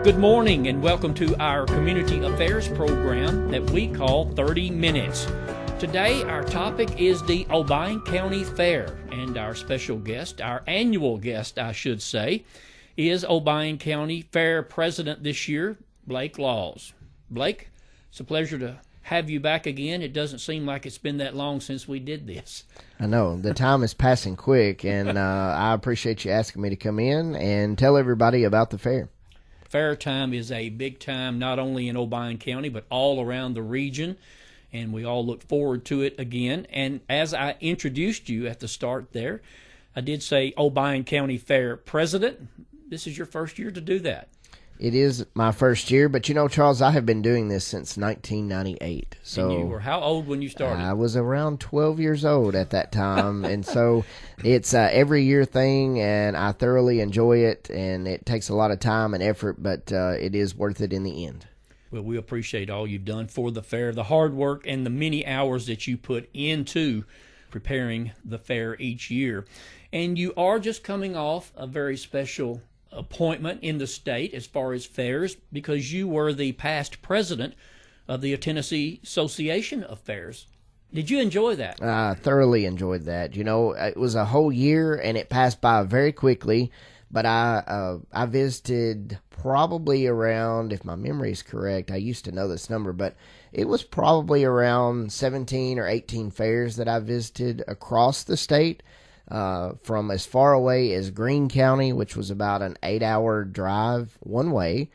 Good morning and welcome to our community affairs program that we call 30 Minutes. Today our topic is the Obion County Fair, and our special guest, our annual guest I should say, is Obion County Fair President this year, Blake Laws. Blake, it's a pleasure to have you back again. It doesn't seem like it's been that long since we did this. I know. The time is passing quick, and I appreciate you asking me to come in and tell everybody about the fair. Fair time is a big time, not only in Obion County, but all around the region, and we all look forward to it again. And as I introduced you at the start there, I did say Obion County Fair President. This is your first year to do that. It is my first year, but you know, Charles, I have been doing this since 1998. So and you were how old when you started? I was around 12 years old at that time, and so it's every year thing, and I thoroughly enjoy it, and it takes a lot of time and effort, but it is worth it in the end. Well, we appreciate all you've done for the fair, the hard work, and the many hours that you put into preparing the fair each year. And you are just coming off a very special appointment in the state as far as fairs, because you were the past president of the Tennessee Association of Fairs. Did you enjoy that? I thoroughly enjoyed that. You know, it was a whole year, and it passed by very quickly, but I visited probably around, if my memory is correct, I used to know this number, but it was probably around 17 or 18 fairs that I visited across the state. From as far away as Greene County, which was about an 8-hour drive one way.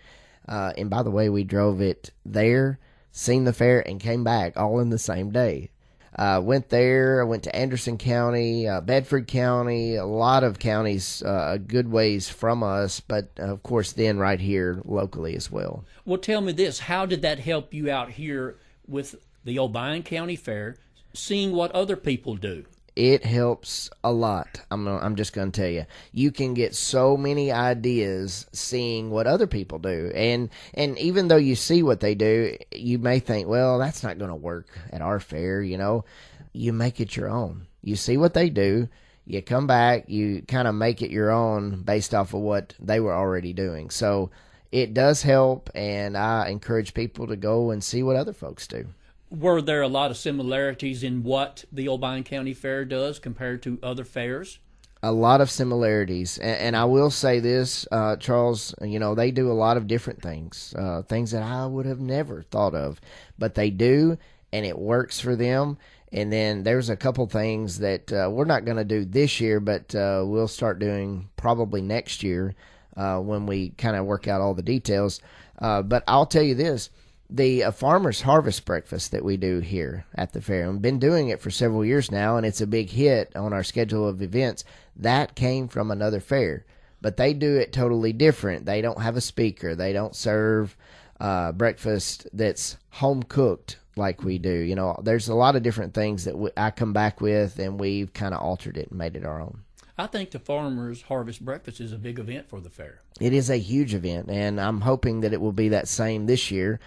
And by the way, we drove it there, seen the fair, and came back all in the same day. Went there, I went to Anderson County, Bedford County, a lot of counties a good ways from us, but of course then right here locally as well. Well, tell me this, how did that help you out here with the Obion County Fair, seeing what other people do? It helps a lot. I'm just going to tell you. You can get so many ideas seeing what other people do. And even though you see what they do, you may think, well, that's not going to work at our fair, you know. You make it your own. You see what they do, you come back, you kind of make it your own based off of what they were already doing. So it does help, and I encourage people to go and see what other folks do. Were there a lot of similarities in what the Obion County Fair does compared to other fairs? A lot of similarities. And I will say this, Charles, you know, they do a lot of different things, things that I would have never thought of. But they do, and it works for them. And then there's a couple things that we're not going to do this year, but we'll start doing probably next year when we kind of work out all the details. But I'll tell you this. The Farmer's Harvest Breakfast that we do here at the fair, and we've been doing it for several years now, and it's a big hit on our schedule of events, that came from another fair. But they do it totally different. They don't have a speaker. They don't serve breakfast that's home-cooked like we do. You know, there's a lot of different things that I come back with, and we've kind of altered it and made it our own. I think the Farmer's Harvest Breakfast is a big event for the fair. It is a huge event, and I'm hoping that it will be that same this year.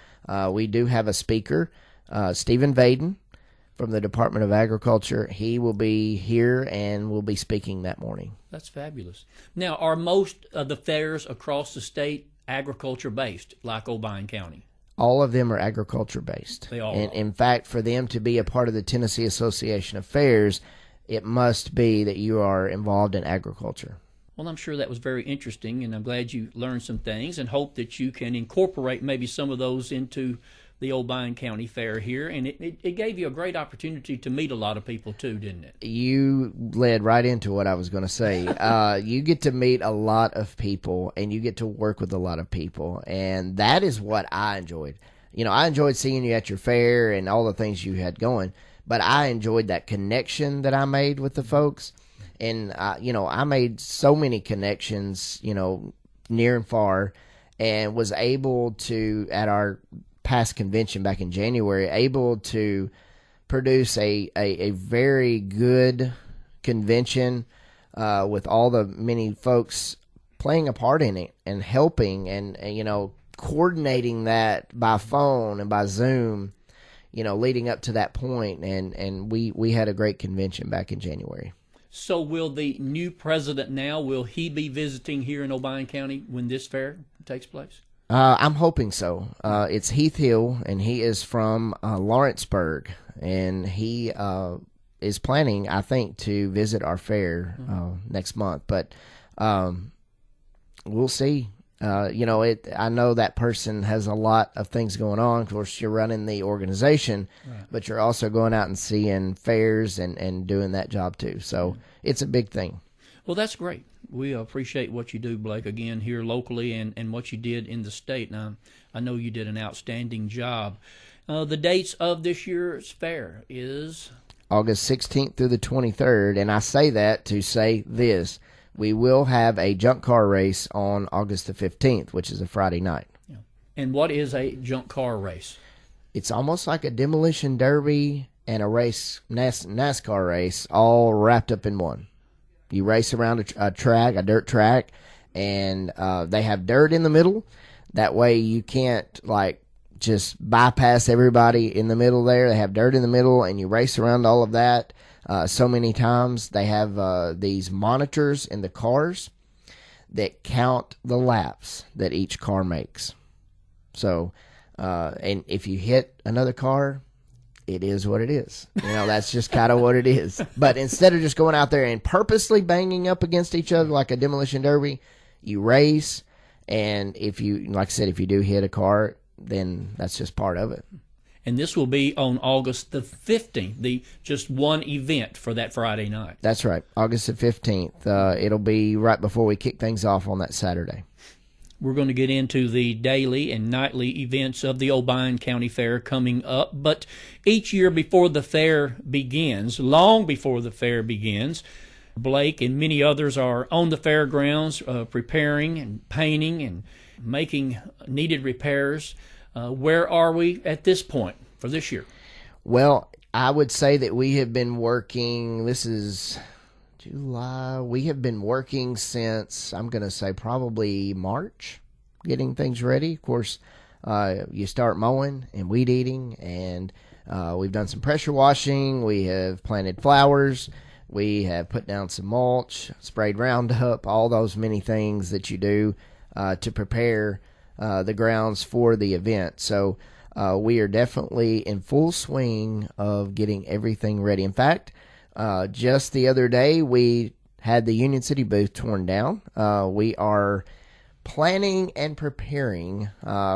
We do have a speaker, Stephen Vaden from the Department of Agriculture. He will be here and will be speaking that morning. That's fabulous. Now, are most of the fairs across the state agriculture-based, like Obion County? All of them are agriculture-based. They all and are. In fact, for them to be a part of the Tennessee Association of Fairs, it must be that you are involved in agriculture. Well, I'm sure that was very interesting, and I'm glad you learned some things and hope that you can incorporate maybe some of those into the Obion County Fair here. And it gave you a great opportunity to meet a lot of people, too, didn't it? You led right into what I was going to say. You get to meet a lot of people, and you get to work with a lot of people, and that is what I enjoyed. You know, I enjoyed seeing you at your fair and all the things you had going, but I enjoyed that connection that I made with the folks. And, you know, I made so many connections, you know, near and far, and was able to, at our past convention back in January, able to produce a very good convention with all the many folks playing a part in it and helping and, you know, coordinating that by phone and by Zoom, you know, leading up to that point. And we had a great convention back in January. So will the new president now, will he be visiting here in Obion County when this fair takes place? I'm hoping so. It's Heath Hill, and he is from Lawrenceburg, and he is planning, I think, to visit our fair next month. But we'll see. I know that person has a lot of things going on. Of course, you're running the organization, right, but you're also going out and seeing fairs and doing that job too. So it's a big thing. Well, that's great. We appreciate what you do, Blake, again, here locally and what you did in the state. Now, I know you did an outstanding job. The dates of this year's fair is August 16th through the 23rd, and I say that to say this. We will have a junk car race on August the 15th, which is a Friday night. Yeah. And what is a junk car race? It's almost like a demolition derby and a race, NASCAR race, all wrapped up in one. You race around a dirt track, and they have dirt in the middle. That way you can't, just bypass everybody in the middle there. They have dirt in the middle, and you race around all of that. So many times they have these monitors in the cars that count the laps that each car makes. So, and if you hit another car, it is what it is. That's just kind of what it is. But instead of just going out there and purposely banging up against each other like a demolition derby, you race. And if you, like I said, if you do hit a car, then that's just part of it. And this will be on August the 15th, just one event for that Friday night. That's right, August the 15th. It'll be right before we kick things off on that Saturday. We're going to get into the daily and nightly events of the Obion County Fair coming up. But each year before the fair begins, long before the fair begins, Blake and many others are on the fairgrounds preparing and painting and making needed repairs. Where are we at this point for this year? Well, I would say that we have been working, this is July, we have been working since, I'm going to say probably March, getting things ready. Of course, you start mowing and weed eating, and we've done some pressure washing, we have planted flowers, we have put down some mulch, sprayed Roundup, all those many things that you do to prepare the grounds for the event. So we are definitely in full swing of getting everything ready. In fact, just the other day, we had the Union City booth torn down. We are planning and preparing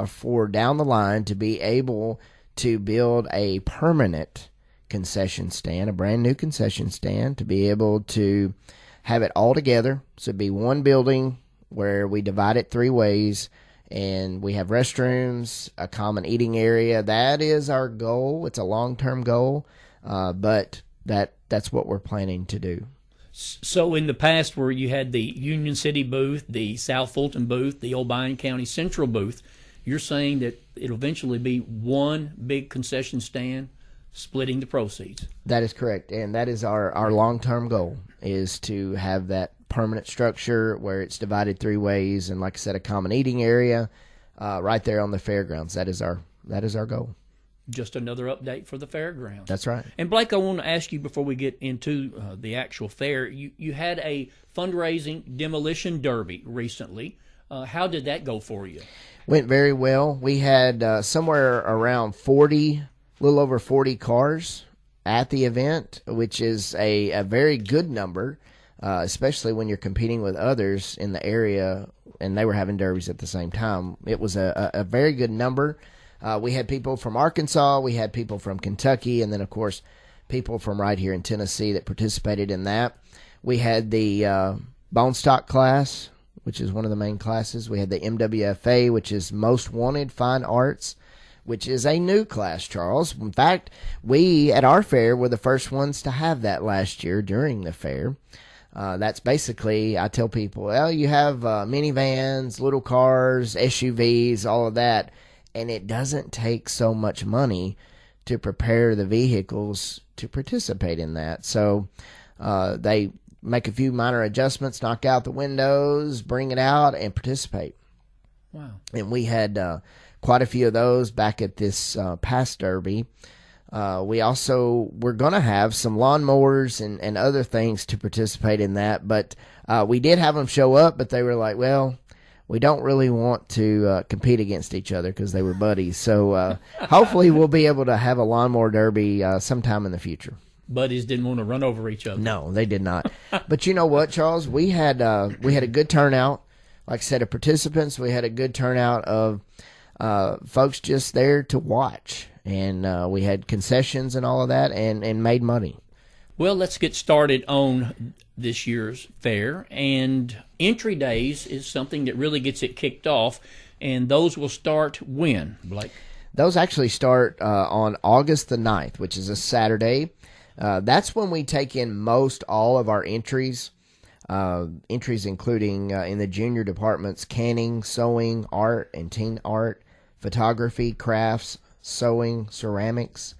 for down the line to be able to build a permanent concession stand, a brand new concession stand, to be able to have it all together. So it'd be one building where we divide it three ways, and we have restrooms, a common eating area. That is our goal. It's a long-term goal, but that's what we're planning to do. So in the past, where you had the Union City booth, the South Fulton booth, the Obion County Central booth, you're saying that it'll eventually be one big concession stand splitting the proceeds? That is correct, and that is our long-term goal, is to have that permanent structure where it's divided three ways, and like I said, a common eating area right there on the fairgrounds. That is our goal. Just another update for the fairgrounds. That's right. And Blake, I want to ask you before we get into the actual fair, you had a fundraising demolition derby recently. How did that go for you? Went very well. We had somewhere around 40, a little over 40 cars at the event, which is a very good number. Especially when you're competing with others in the area, and they were having derbies at the same time. It was a very good number. We had people from Arkansas, we had people from Kentucky, and then, of course, people from right here in Tennessee that participated in that. We had the Bone Stock class, which is one of the main classes. We had the MWFA, which is Most Wanted Fine Arts, which is a new class, Charles. In fact, we at our fair were the first ones to have that last year during the fair. That's basically, I tell people, well, you have minivans, little cars, SUVs, all of that, and it doesn't take so much money to prepare the vehicles to participate in that. So they make a few minor adjustments, knock out the windows, bring it out, and participate. Wow. And we had quite a few of those back at this past derby. We also were going to have some lawnmowers and other things to participate in that, but we did have them show up, but they were like, well, we don't really want to compete against each other because they were buddies. So hopefully we'll be able to have a lawnmower derby sometime in the future. Buddies didn't want to run over each other. No, they did not. But you know what, Charles? We had a good turnout. Like I said, of participants. We had a good turnout of folks just there to watch. And we had concessions and all of that and made money. Well, let's get started on this year's fair. And entry days is something that really gets it kicked off. And those will start when, Blake? Those actually start on August the 9th, which is a Saturday. That's when we take in most all of our entries. Entries including in the junior departments, canning, sewing, art and teen art, photography, crafts, sewing, ceramics.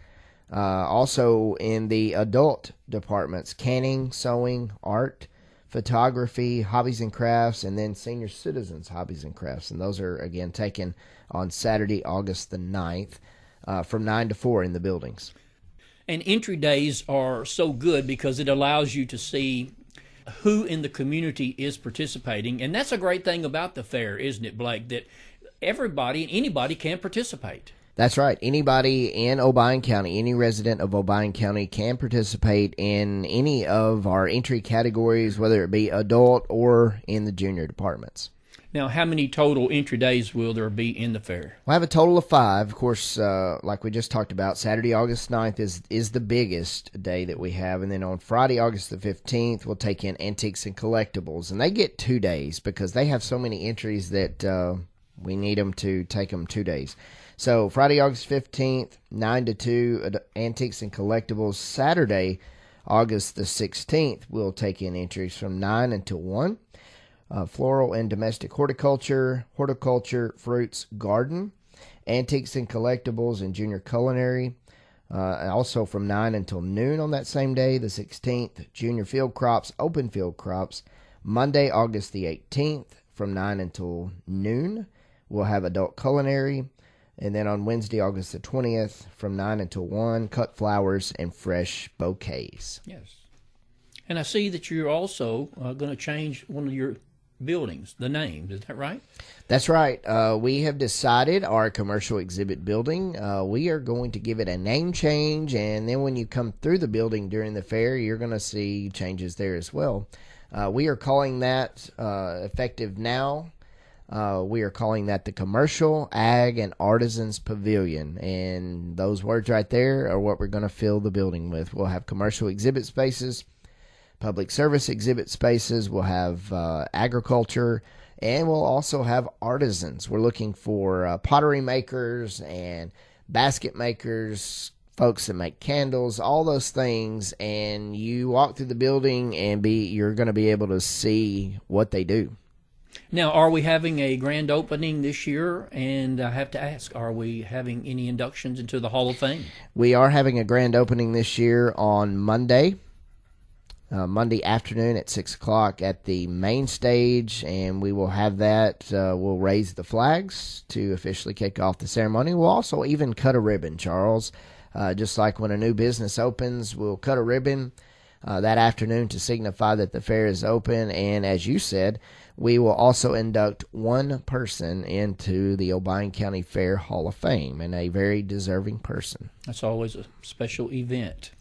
Also in the adult departments, canning, sewing, art, photography, hobbies and crafts, and then senior citizens hobbies and crafts. And those are, again, taken on Saturday, August the 9th, from 9 to 4 in the buildings. And entry days are so good because it allows you to see who in the community is participating. And that's a great thing about the fair, isn't it, Blake, that everybody and anybody can participate. That's right. Anybody in Obion County, any resident of Obion County can participate in any of our entry categories, whether it be adult or in the junior departments. Now, how many total entry days will there be in the fair? We'll have a total of 5. Of course, like we just talked about, Saturday, August 9th is the biggest day that we have. And then on Friday, August the 15th, we'll take in antiques and collectibles. And they get 2 days because they have so many entries that we need them to take them 2 days. So Friday, August 15th, 9 to 2, antiques and collectibles. Saturday, August the 16th, we'll take in entries from 9 until 1. Floral and domestic horticulture, fruits, garden, antiques and collectibles, and junior culinary. And also from 9 until noon on that same day, the 16th, junior field crops, open field crops. Monday, August the 18th, from 9 until noon, we'll have adult culinary. And then on Wednesday, August the 20th, from 9 until 1, cut flowers and fresh bouquets. Yes. And I see that you're also going to change one of your buildings, the name. Is that right? That's right. We have decided our commercial exhibit building, we are going to give it a name change. And then when you come through the building during the fair, you're going to see changes there as well. We are calling that effective now. We are calling that the Commercial, Ag, and Artisans Pavilion. And those words right there are what we're going to fill the building with. We'll have commercial exhibit spaces, public service exhibit spaces. We'll have agriculture, and we'll also have artisans. We're looking for pottery makers and basket makers, folks that make candles, all those things. And you walk through the building and you're going to be able to see what they do. Now, are we having a grand opening this year? And I have to ask, are we having any inductions into the Hall of Fame? We are having a grand opening this year on Monday afternoon at 6 o'clock at the main stage, and we will have that. We'll raise the flags to officially kick off the ceremony. We'll also even cut a ribbon, Charles. Just like when a new business opens, we'll cut a ribbon that afternoon to signify that the fair is open. And as you said, we will also induct one person into the Obion County Fair Hall of Fame, and a very deserving person. That's always a special event.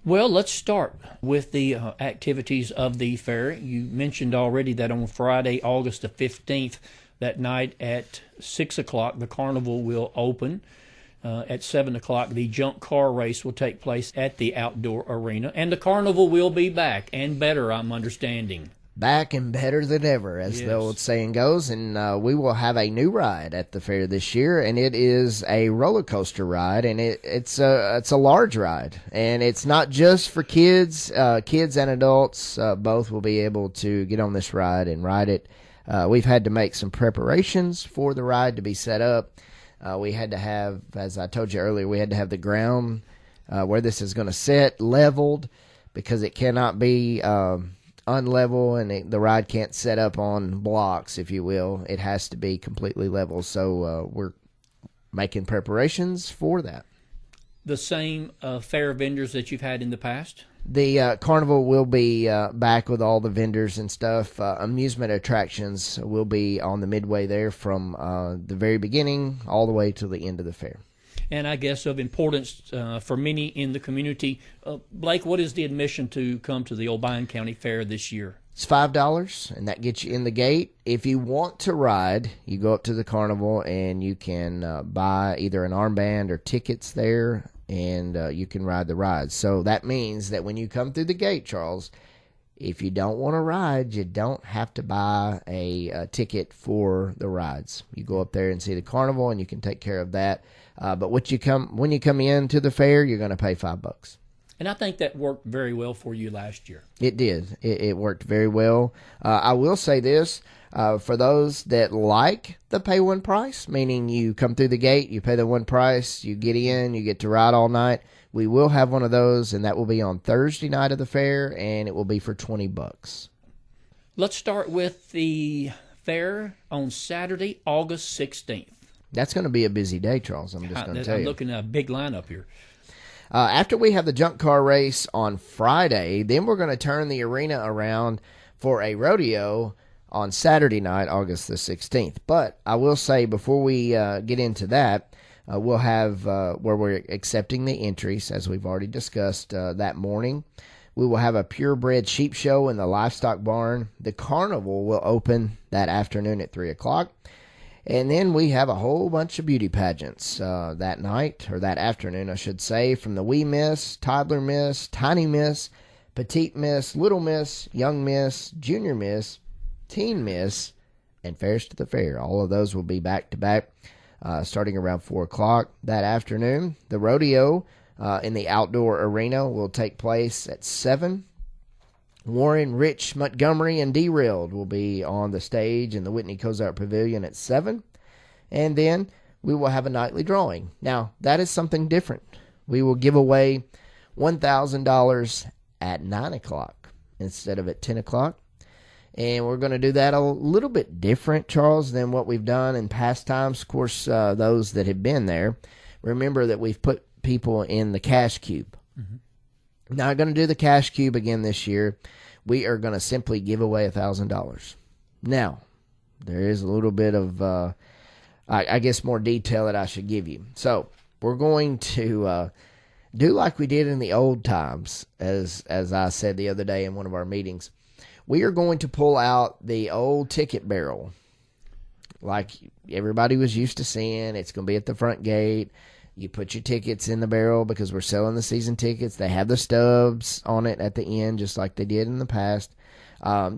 Well, let's start with the activities of the fair. You mentioned already that on Friday, August the 15th, that night at 6 o'clock, the carnival will open. At 7 o'clock, the junk car race will take place at the outdoor arena. And the carnival will be back, and better, I'm understanding. Back and better than ever, as the old saying goes. And we will have a new ride at the fair this year, and it is a roller coaster ride, and it's a large ride. And it's not just for kids. Kids and adults both will be able to get on this ride and ride it. We've had to make some preparations for the ride to be set up. We had to have, as I told you earlier, we had to have the ground where this is going to sit leveled, because it cannot be unlevel, and the ride can't set up on blocks, if you will. It has to be completely level. So we're making preparations for that. the same fair vendors that you've had in the past? The carnival will be back with all the vendors and stuff. Amusement attractions will be on the midway there from the very beginning all the way to the end of the fair. And I guess of importance for many in the community. Blake, what is the admission to come to the Obion County Fair this year? It's $5, and that gets you in the gate. If you want to ride, you go up to the carnival, and you can buy either an armband or tickets there, and you can ride the rides. So that means that when you come through the gate, Charles, if you don't want to ride, you don't have to buy a ticket for the rides. You go up there and see the carnival, and you can take care of that. But when you come into the fair, you're going to pay $5. And I think that worked very well for you last year. It did. It worked very well. I will say this, for those that like the pay one price, meaning you come through the gate, you pay the one price, you get in, you get to ride all night, we will have one of those, and that will be on Thursday night of the fair, and it will be for $20. Let's start with the fair on Saturday, August 16th. That's going to be a busy day, Charles. I'm just going to tell you. I'm looking at a big lineup here. After we have the junk car race on Friday, then we're going to turn the arena around for a rodeo on Saturday night, August the 16th. But I will say before we get into that, we'll have where we're accepting the entries, as we've already discussed that morning. We will have a purebred sheep show in the livestock barn. The carnival will open that afternoon at 3 o'clock. And then we have a whole bunch of beauty pageants that night, or that afternoon, I should say, from the Wee Miss, Toddler Miss, Tiny Miss, Petite Miss, Little Miss, Young Miss, Junior Miss, Teen Miss, and Fairs to the Fair. All of those will be back-to-back starting around 4 o'clock that afternoon. The rodeo in the outdoor arena will take place at 7. Warren, Rich, Montgomery, and Derailed will be on the stage in the Whitney Cozart Pavilion at 7. And then we will have a nightly drawing. Now, that is something different. We will give away $1,000 at 9 o'clock instead of at 10 o'clock. And we're going to do that a little bit different, Charles, than what we've done in past times. Of course, those that have been there, remember that we've put people in the cash cube. Mm-hmm. Not going to do the cash cube again this year. We are going to simply give away $1,000. Now, there is a little bit of, I guess, more detail that I should give you. So, we're going to do like we did in the old times, as I said the other day in one of our meetings. We are going to pull out the old ticket barrel, like everybody was used to seeing. It's going to be at the front gate. You put your tickets in the barrel because we're selling the season tickets. They have the stubs on it at the end, just like they did in the past.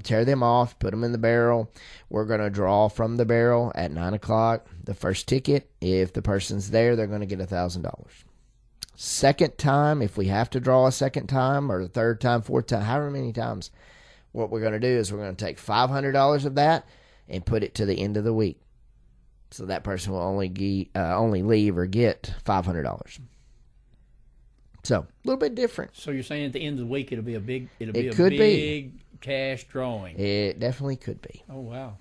Tear them off, put them in the barrel. We're going to draw from the barrel at 9 o'clock. The first ticket, if the person's there, they're going to get $1,000. Second time, if we have to draw a second time, or the third time, fourth time, however many times, what we're going to do is we're going to take $500 of that and put it to the end of the week. So that person will only leave or get $500. So a little bit different. So you're saying at the end of the week it'll be a big cash drawing. It definitely could be. Oh wow,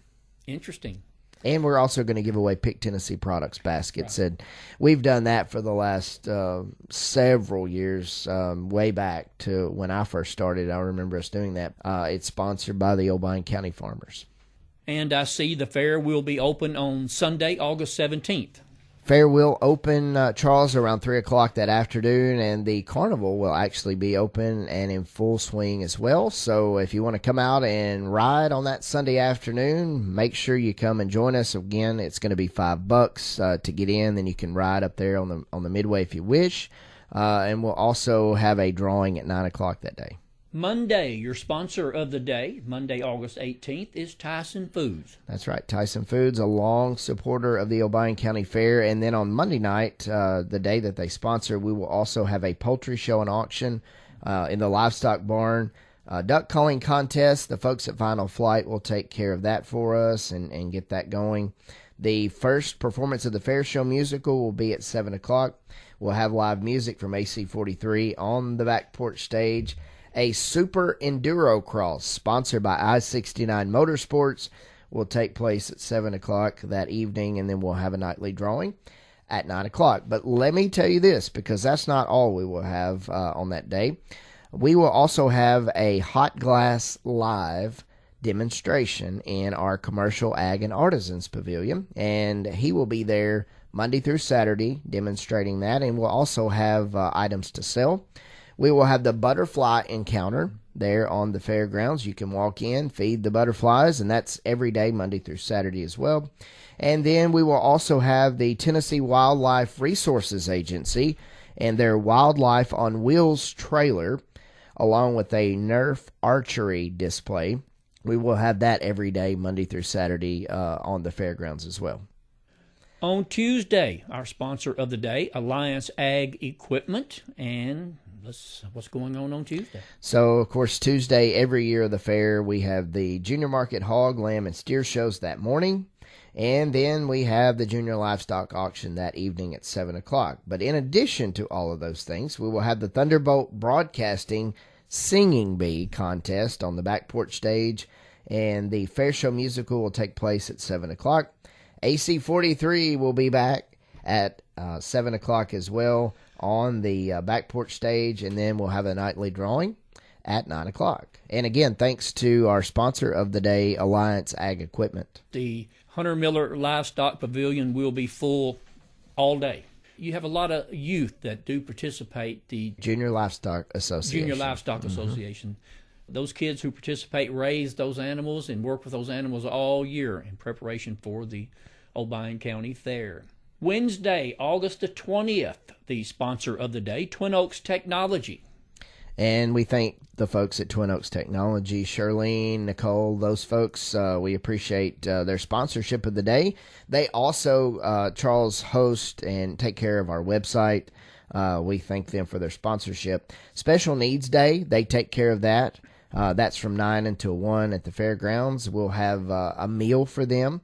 interesting. And we're also going to give away Pick Tennessee Products baskets, and we've done that for the last several years, way back to when I first started. I remember us doing that. It's sponsored by the Obion County Farmers. And I see the fair will be open on Sunday, August 17th. Fair will open, Charles, around 3 o'clock that afternoon, and the carnival will actually be open and in full swing as well. So if you want to come out and ride on that Sunday afternoon, make sure you come and join us. Again, it's going to be $5 to get in. Then you can ride up there on the midway if you wish. And we'll also have a drawing at 9 o'clock that day. Monday, your sponsor of the day, Monday, August 18th, is Tyson Foods. That's right, Tyson Foods, a long supporter of the Obion County Fair. And then on Monday night, the day that they sponsor, we will also have a poultry show and auction in the livestock barn. Duck calling contest, the folks at Final Flight will take care of that for us and get that going. The first performance of the Fair Show musical will be at 7 o'clock. We'll have live music from AC-43 on the back porch stage. A Super Enduro Cross, sponsored by I-69 Motorsports, will take place at 7 o'clock that evening, and then we'll have a nightly drawing. at 9 o'clock. But let me tell you this, because that's not all we will have on that day. We will also have a Hot Glass Live demonstration in our Commercial Ag and Artisans Pavilion, and he will be there Monday through Saturday demonstrating that, and we'll also have items to sell. We will have the butterfly encounter there on the fairgrounds. You can walk in, feed the butterflies, and that's every day, Monday through Saturday as well. And then we will also have the Tennessee Wildlife Resources Agency and their Wildlife on Wheels trailer, along with a Nerf archery display. We will have that every day, Monday through Saturday, on the fairgrounds as well. On Tuesday, our sponsor of the day, Alliance Ag Equipment, and what's going on Tuesday? So, of course, Tuesday, every year of the fair, we have the Junior Market Hog, Lamb, and Steer shows that morning. And then we have the Junior Livestock Auction that evening at 7 o'clock. But in addition to all of those things, we will have the Thunderbolt Broadcasting Singing Bee contest on the back porch stage. And the Fair Show Musical will take place at 7 o'clock. AC 43 will be back at 7 o'clock as well on the back porch stage. And then we'll have a nightly drawing at 9 o'clock. And again, thanks to our sponsor of the day, Alliance Ag Equipment. The Hunter Miller Livestock Pavilion will be full all day. You have a lot of youth that do participate. The Junior Livestock Association. Those kids who participate raise those animals and work with those animals all year in preparation for the Obion County Fair. Wednesday, August the 20th, the sponsor of the day, Twin Oaks Technology. And we thank the folks at Twin Oaks Technology, Charlene, Nicole, those folks. We appreciate their sponsorship of the day. They also, Charles, host and take care of our website. We thank them for their sponsorship. Special Needs Day, they take care of that. That's from 9 until 1 at the fairgrounds. We'll have a meal for them.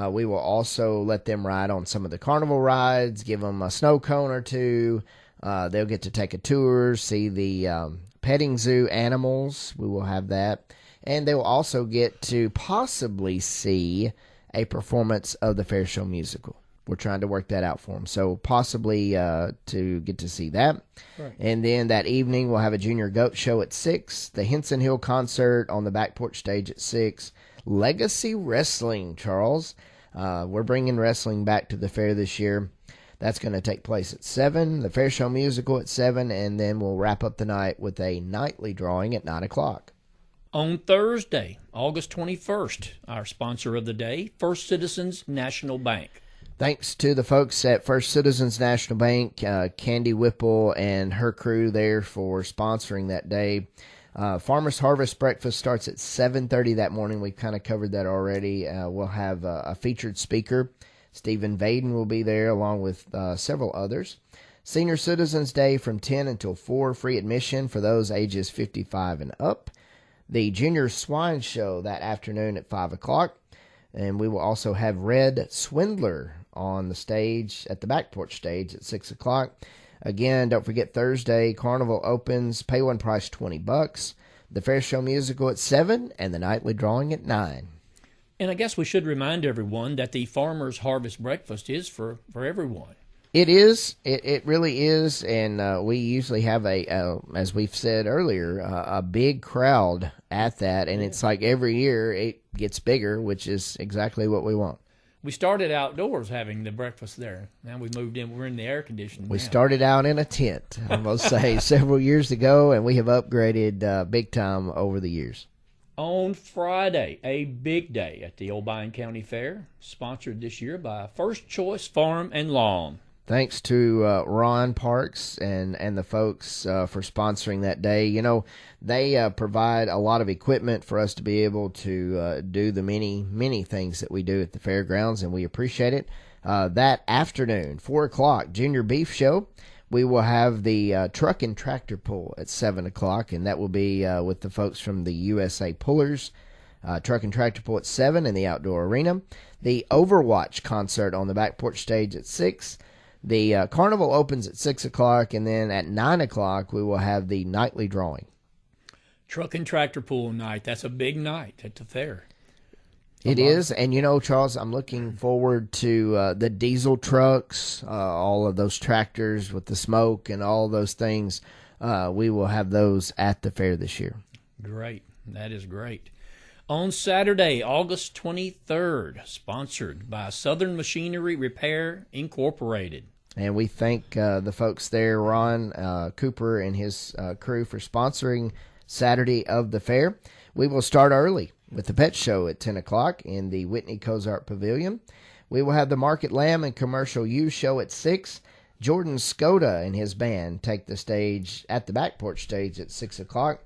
We will also let them ride on some of the carnival rides, give them a snow cone or two. They'll get to take a tour, see the petting zoo animals. We will have that. And they will also get to possibly see a performance of the Fair Show Musical. We're trying to work that out for them. So possibly to get to see that. Right. And then that evening, we'll have a Junior Goat Show at 6. The Henson Hill Concert on the back porch stage at 6. Legacy Wrestling, Charles. We're bringing wrestling back to the fair this year. That's going to take place at 7, the Fair Show Musical at 7, and then we'll wrap up the night with a nightly drawing at 9 o'clock. On Thursday, August 21st, our sponsor of the day, First Citizens National Bank. Thanks to the folks at First Citizens National Bank, Candy Whipple and her crew there for sponsoring that day. Farmers Harvest Breakfast starts at 7:30 that morning. We've kind of covered that already. We'll have a featured speaker. Stephen Vaden will be there along with several others. Senior Citizens Day from 10 until 4, free admission for those ages 55 and up. The Junior Swine Show that afternoon at 5 o'clock. And we will also have Red Swindler on the stage at the back porch stage at 6 o'clock. Again, don't forget Thursday, Carnival opens, pay one price $20. The Fair Show Musical at 7 and the nightly drawing at 9. And I guess we should remind everyone that the Farmers Harvest Breakfast is for everyone. It is. It really is. And we usually have as we've said earlier, a big crowd at that. And it's like every year it gets bigger, which is exactly what we want. We started outdoors having the breakfast there. Now we moved in. We're in the air conditioning. We started out in a tent, I must say, several years ago, and we have upgraded big time over the years. On Friday, a big day at the Obion County Fair, sponsored this year by First Choice Farm and Lawn. Thanks to Ron Parks and the folks for sponsoring that day. You know, they provide a lot of equipment for us to be able to do the many things that we do at the fairgrounds, and we appreciate it. That afternoon, 4 o'clock, Junior Beef Show. We will have the truck and tractor pull at 7 o'clock, and that will be with the folks from the USA Pullers. Truck and tractor pull at 7 in the outdoor arena. The Overwatch concert on the back porch stage at 6. The carnival opens at 6 o'clock, and then at 9 o'clock we will have the nightly drawing. Truck and tractor pull night. That's a big night at the fair. It is, and Charles, I'm looking forward to the diesel trucks, all of those tractors with the smoke and all those things. We will have those at the fair this year. Great. That is great. On Saturday, August 23rd, sponsored by Southern Machinery Repair Incorporated. And we thank the folks there, Ron Cooper and his crew, for sponsoring Saturday of the fair. We will start early with the pet show at 10 o'clock in the Whitney Cozart Pavilion. We will have the Market Lamb and Commercial U show at 6. Jordan Skoda and his band take the stage at the back porch stage at 6 o'clock.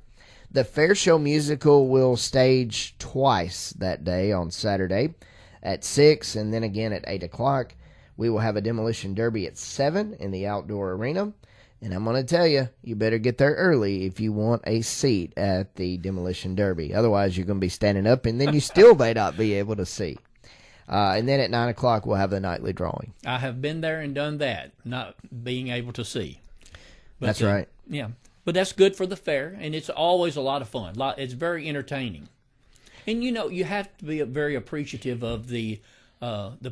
The Fair Show Musical will stage twice that day on Saturday at 6 and then again at 8 o'clock. We will have a Demolition Derby at 7 in the outdoor arena. And I'm going to tell you, you better get there early if you want a seat at the Demolition Derby. Otherwise, you're going to be standing up, and then you still may not be able to see. And then at 9 o'clock, we'll have the nightly drawing. I have been there and done that, not being able to see. But, that's right. Yeah, but that's good for the fair, and it's always a lot of fun. It's very entertaining. And, you have to be very appreciative of the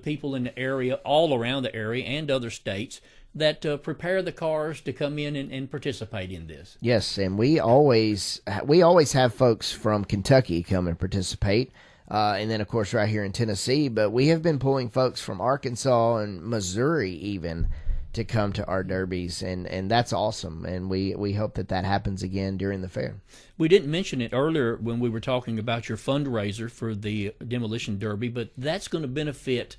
people in the area, all around the area and other states, that prepare the cars to come in and participate in this. Yes, and we always have folks from Kentucky come and participate, and then, of course, right here in Tennessee. But we have been pulling folks from Arkansas and Missouri even to come to our derbies, and that's awesome, and we hope that happens again during the fair. We didn't mention it earlier when we were talking about your fundraiser for the Demolition Derby, but that's going to benefit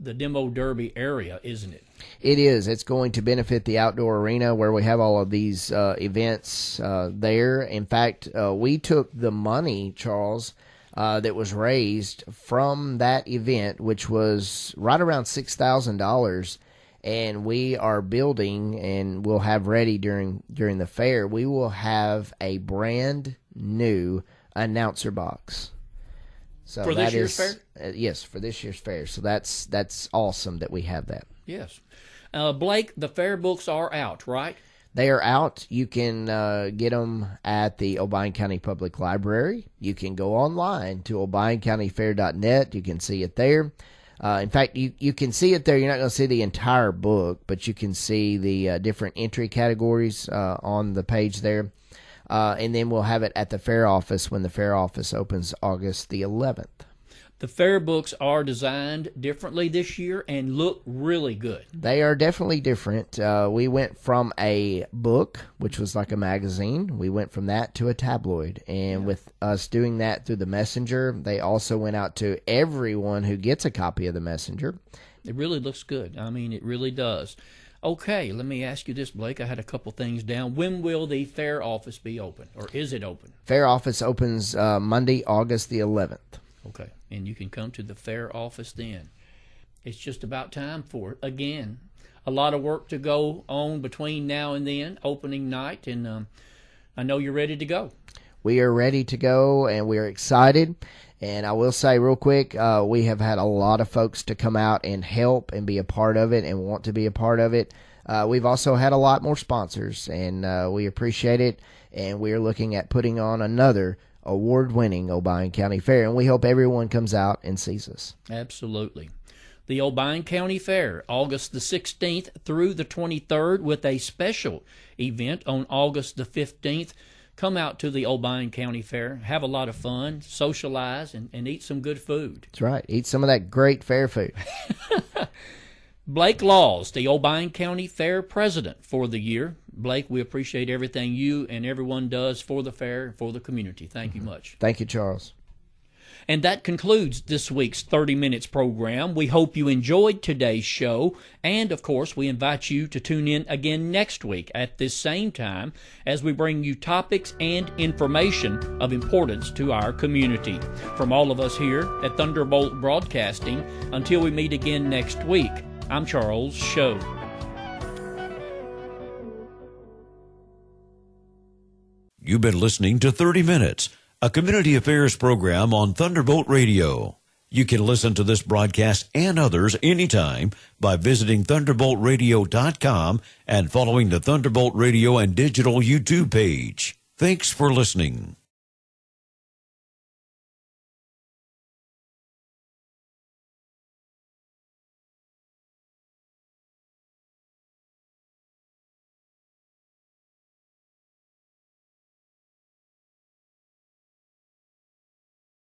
the Demo Derby area, isn't it? It is. It's going to benefit the outdoor arena where we have all of these events there. In fact, we took the money, Charles, that was raised from that event, which was right around $6,000, and we are building, and we'll have ready during the fair, we will have a brand new announcer box. So for this year's fair? Yes, for this year's fair. So that's awesome that we have that. Yes. Blake, the fair books are out, right? They are out. You can get them at the Obion County Public Library. You can go online to obioncountyfair.net. You can see it there. In fact, you can see it there. You're not going to see the entire book, but you can see the different entry categories on the page there. And then we'll have it at the fair office when the fair office opens August the 11th. The fair books are designed differently this year and look really good. They are definitely different. We went from a book, which was like a magazine. We went from that to a tabloid. And with us doing that through the Messenger, they also went out to everyone who gets a copy of the Messenger. It really looks good. I mean, it really does. Okay, let me ask you this, Blake. I had a couple things down. When will the fair office be open, or is it open? Fair office opens Monday, August the 11th. Okay, and you can come to the fair office then. It's just about time for it. Again, a lot of work to go on between now and then, opening night, and I know you're ready to go. We are ready to go, and we are excited. And I will say real quick, we have had a lot of folks to come out and help and be a part of it and want to be a part of it. We've also had a lot more sponsors, and we appreciate it. And we are looking at putting on another award-winning Obion County Fair, and we hope everyone comes out and sees us. Absolutely. The Obion County Fair, August the 16th through the 23rd, with a special event on August the 15th. Come out to the Obion County Fair, have a lot of fun, socialize, and eat some good food. That's right. Eat some of that great fair food. Blake Laws, the Obion County Fair president for the year. Blake, we appreciate everything you and everyone does for the fair and for the community. Thank you much. Thank you, Charles. And that concludes this week's 30 Minutes program. We hope you enjoyed today's show. And, of course, we invite you to tune in again next week at this same time as we bring you topics and information of importance to our community. From all of us here at Thunderbolt Broadcasting, until we meet again next week, I'm Charles Choate. You've been listening to 30 Minutes, a community affairs program on Thunderbolt Radio. You can listen to this broadcast and others anytime by visiting thunderboltradio.com and following the Thunderbolt Radio and Digital YouTube page. Thanks for listening.